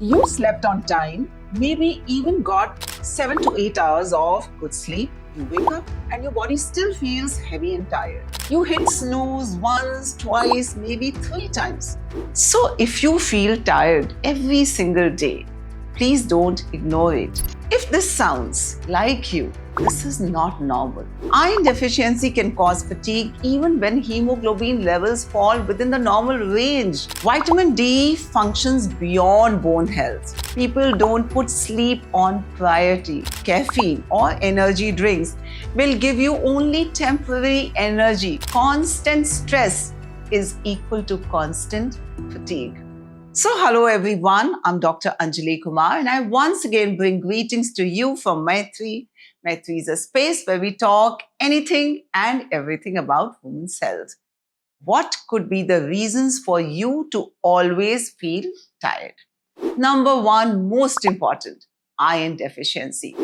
You slept on time, maybe even got 7 to 8 hours of good sleep. You wake up and your body still feels heavy and tired. You hit snooze once, twice, maybe 3 times. So if you feel tired every single day, please don't ignore it. If this sounds like you, this is not normal. Iron deficiency can cause fatigue even when hemoglobin levels fall within the normal range. Vitamin D functions beyond bone health. People don't put sleep on priority. Caffeine or energy drinks will give you only temporary energy. Constant stress is equal to constant fatigue. So, hello everyone, I'm Dr. Anjali Kumar and I once again bring greetings to you from Maitri. Maitri is a space where we talk anything and everything about women's health. What could be the reasons for you to always feel tired? Number one, most important, iron deficiency.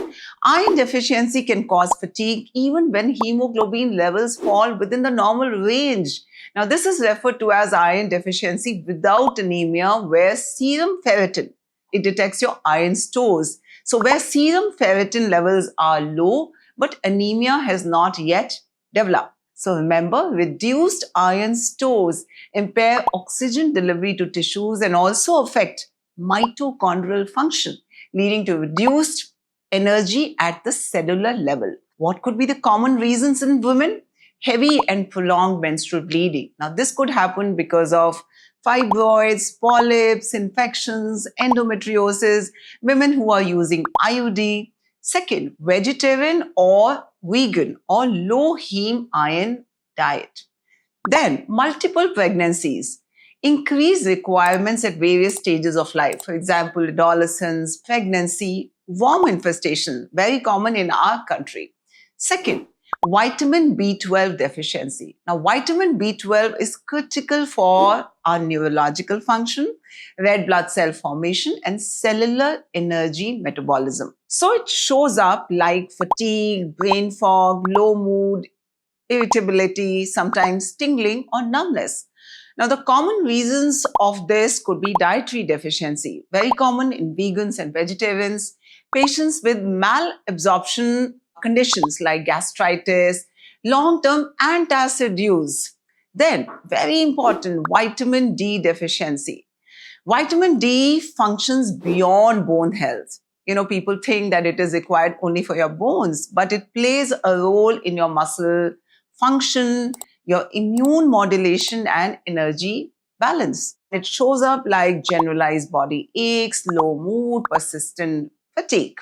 Iron deficiency can cause fatigue even when hemoglobin levels fall within the normal range. Now, this is referred to as iron deficiency without anemia, where serum ferritin, it detects your iron stores. So, where serum ferritin levels are low, but anemia has not yet developed. So, remember, reduced iron stores impair oxygen delivery to tissues and also affect mitochondrial function, leading to reduced energy at the cellular level. What could be the common reasons in women? Heavy and prolonged menstrual bleeding. Now, this could happen because of fibroids, polyps, infections, endometriosis, women who are using IUD. Second, vegetarian or vegan or low heme iron diet. Then, multiple pregnancies, increased requirements at various stages of life. For example, adolescence, pregnancy, worm infestation, very common in our country. Second, vitamin B12 deficiency. Now, vitamin B12 is critical for our neurological function, red blood cell formation, and cellular energy metabolism. So, it shows up like fatigue, brain fog, low mood, irritability, sometimes tingling or numbness. Now, the common reasons of this could be dietary deficiency, very common in vegans and vegetarians, patients with malabsorption conditions like gastritis, long-term antacid use. Then, very important, vitamin D deficiency. Vitamin D functions beyond bone health. People think that it is required only for your bones, but it plays a role in your muscle function, your immune modulation, and energy balance. It shows up like generalized body aches, low mood, persistent fatigue.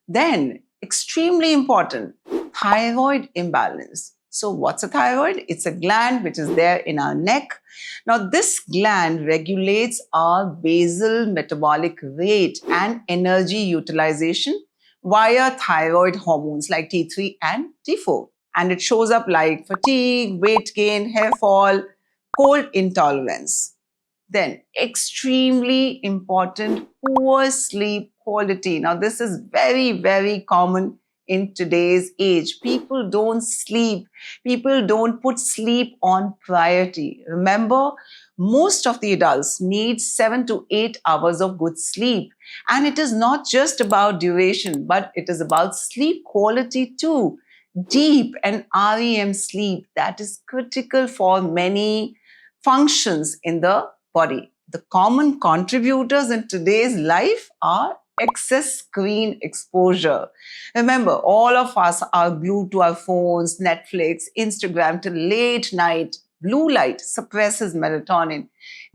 Then, extremely important, thyroid imbalance. So, what's a thyroid? It's a gland which is there in our neck. Now, this gland regulates our basal metabolic rate and energy utilization via thyroid hormones like T3 and T4. And it shows up like fatigue, weight gain, hair fall, cold intolerance. Then, extremely important, poor sleep quality. Now, this is very, very common in today's age. People don't sleep. People don't put sleep on priority. Remember, most of the adults need 7 to 8 hours of good sleep. And it is not just about duration, but it is about sleep quality too. Deep and REM sleep that is critical for many functions in the body. The common contributors in today's life are excess screen exposure. Remember, all of us are glued to our phones, Netflix, Instagram till late night. Blue light suppresses melatonin.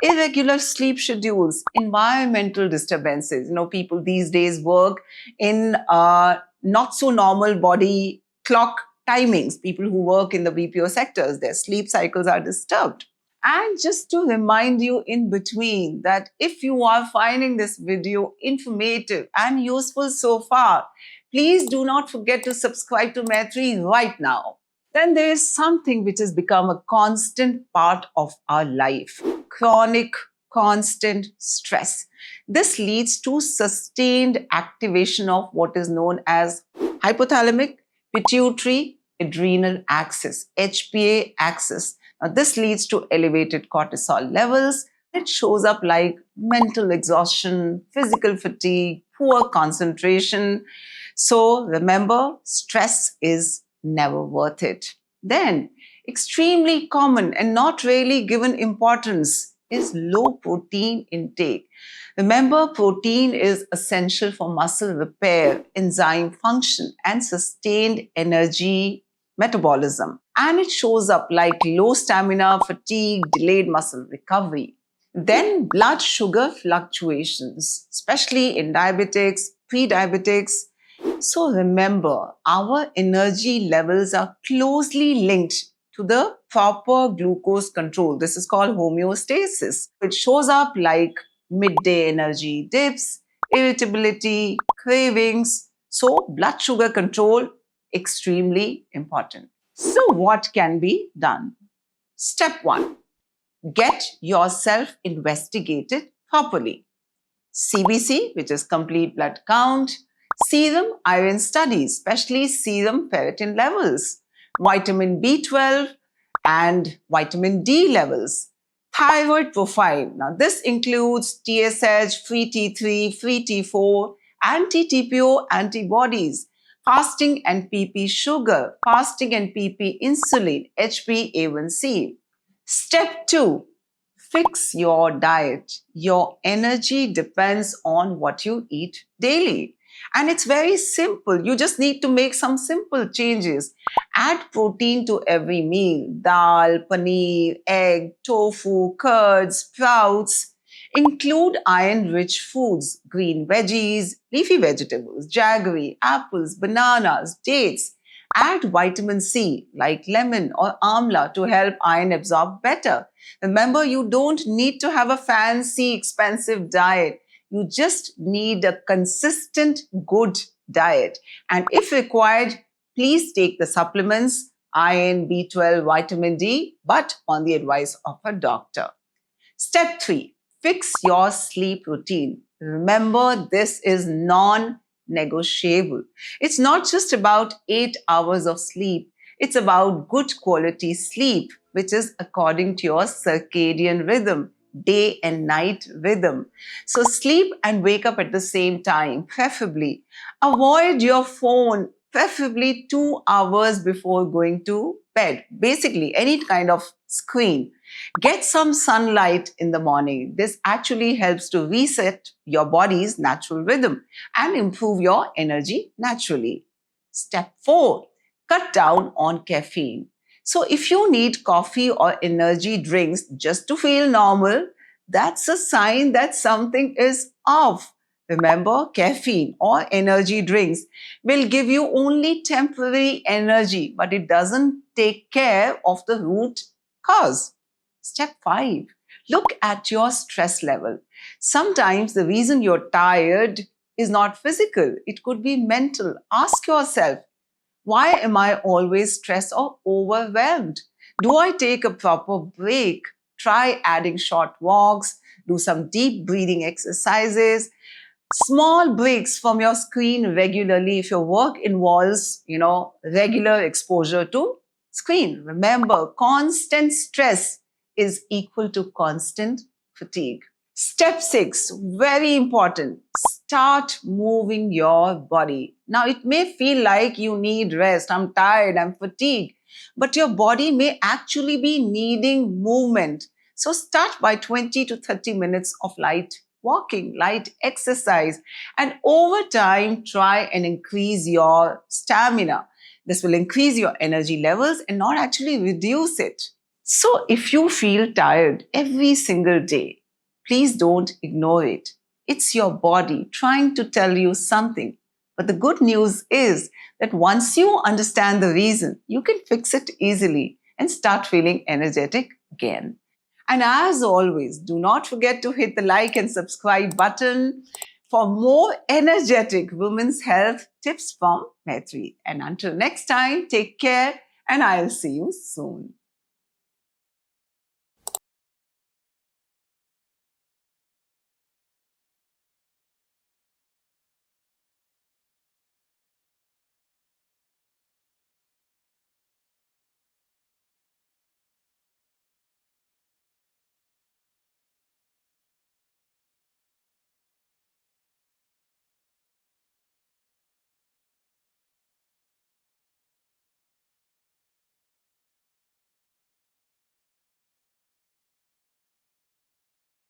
Irregular sleep schedules, environmental disturbances. People these days work in not so normal body clock timings. People who work in the BPO sectors, their sleep cycles are disturbed. And just to remind you in between that if you are finding this video informative and useful so far, please do not forget to subscribe to Maitri right now. Then there is something which has become a constant part of our life: chronic, constant stress. This leads to sustained activation of what is known as hypothalamic pituitary adrenal axis, HPA axis. Now, this leads to elevated cortisol levels, It shows up like mental exhaustion, physical fatigue, poor concentration. So remember, stress is never worth it. Then, extremely common and not really given importance is low protein intake. Remember, protein is essential for muscle repair, enzyme function, and sustained energy metabolism. And it shows up like low stamina, fatigue, delayed muscle recovery. Then blood sugar fluctuations, especially in diabetics, pre-diabetics. So remember, our energy levels are closely linked to the proper glucose control. This is called homeostasis. It shows up like midday energy dips, irritability, cravings. So blood sugar control, extremely important. So what can be done? Step 1, get yourself investigated properly. CBC, which is complete blood count, serum iron studies, especially serum ferritin levels, vitamin B12 and vitamin D levels, thyroid profile. Now, this includes TSH, free T3, free T4, anti-TPO antibodies, fasting and PP sugar, fasting and PP insulin, HbA1c. Step 2, fix your diet. Your energy depends on what you eat daily. And it's very simple. You just need to make some simple changes. Add protein to every meal: dal, paneer, egg, tofu, curds, sprouts. Include iron rich foods, green veggies, leafy vegetables, jaggery, apples, bananas, dates. Add vitamin C like lemon or amla to help iron absorb better. Remember, you don't need to have a fancy, expensive diet. You just need a consistent, good diet. And if required, please take the supplements, iron, B12, vitamin D, but on the advice of a doctor. Step 3, fix your sleep routine. Remember, this is non-negotiable. It's not just about 8 hours of sleep. It's about good quality sleep, which is according to your circadian rhythm, day and night rhythm. So sleep and wake up at the same time, preferably. Avoid your phone, preferably 2 hours before going to bed. Basically, any kind of screen. Get some sunlight in the morning. This actually helps to reset your body's natural rhythm and improve your energy naturally. Step 4, cut down on caffeine. So if you need coffee or energy drinks just to feel normal, that's a sign that something is off. Remember, caffeine or energy drinks will give you only temporary energy, but it doesn't take care of the root cause. Step 5, look at your stress level. Sometimes the reason you're tired is not physical, it could be mental. Ask yourself, why am I always stressed or overwhelmed? Do I take a proper break? Try adding short walks, do some deep breathing exercises, small breaks from your screen regularly if your work involves, regular exposure to screen. Remember, constant stress is equal to constant fatigue. Step 6, very important. Start moving your body. Now, it may feel like you need rest. I'm tired, I'm fatigued. But your body may actually be needing movement. So start by 20 to 30 minutes of light walking, light exercise. And over time, try and increase your stamina. This will increase your energy levels and not actually reduce it. So if you feel tired every single day, please don't ignore it. It's your body trying to tell you something. But the good news is that once you understand the reason, you can fix it easily and start feeling energetic again. And as always, do not forget to hit the like and subscribe button for more energetic women's health tips from Maitri. And until next time, take care and I'll see you soon.